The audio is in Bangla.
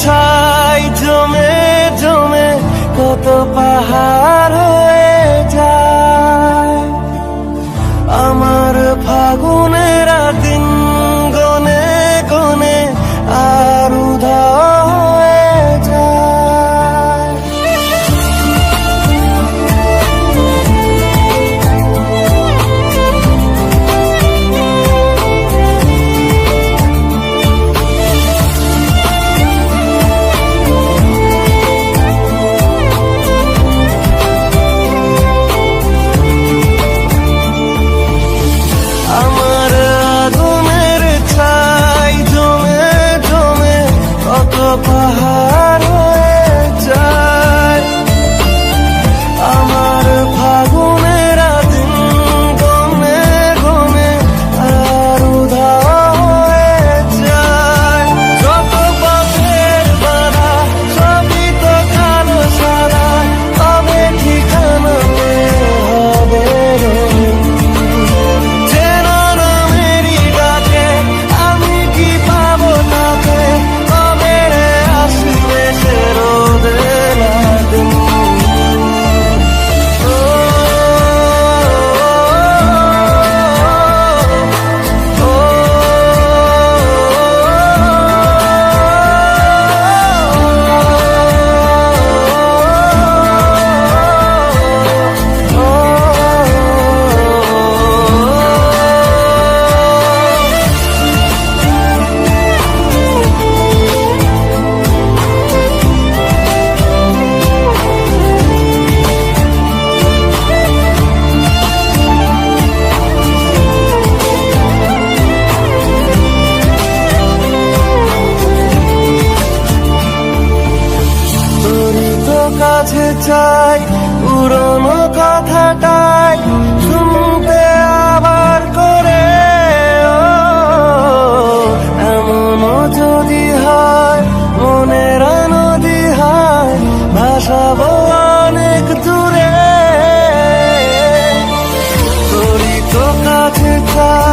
ছাই জমে জমে কত পাহাড় হয়ে যায়। আমার ফাগুনের দিন গনে গনে আর উধাও হয়ে যায়। আমার আগুনের ছাই জমে জমে কত পাহাড় হয়ে যায়। আমার ফাগুনের দিন গনে গনে আর উধাও হয়ে যায়। যত পথের বাধা সবই তো কালো সাদা, তবে ঠিকানাতে হবে রঙিন। চেনা নামেরই ডাকে আমি কি পাবো তাকে, তবে রে আসবে সে রোদের দিন। কাছে চাই পুরনো কথাটাই শুনতে আবার করে। এমনও যদি হয় মনের নদী হয় ভাসাবো অনেক দূরে। তোরই তো কাছে চাই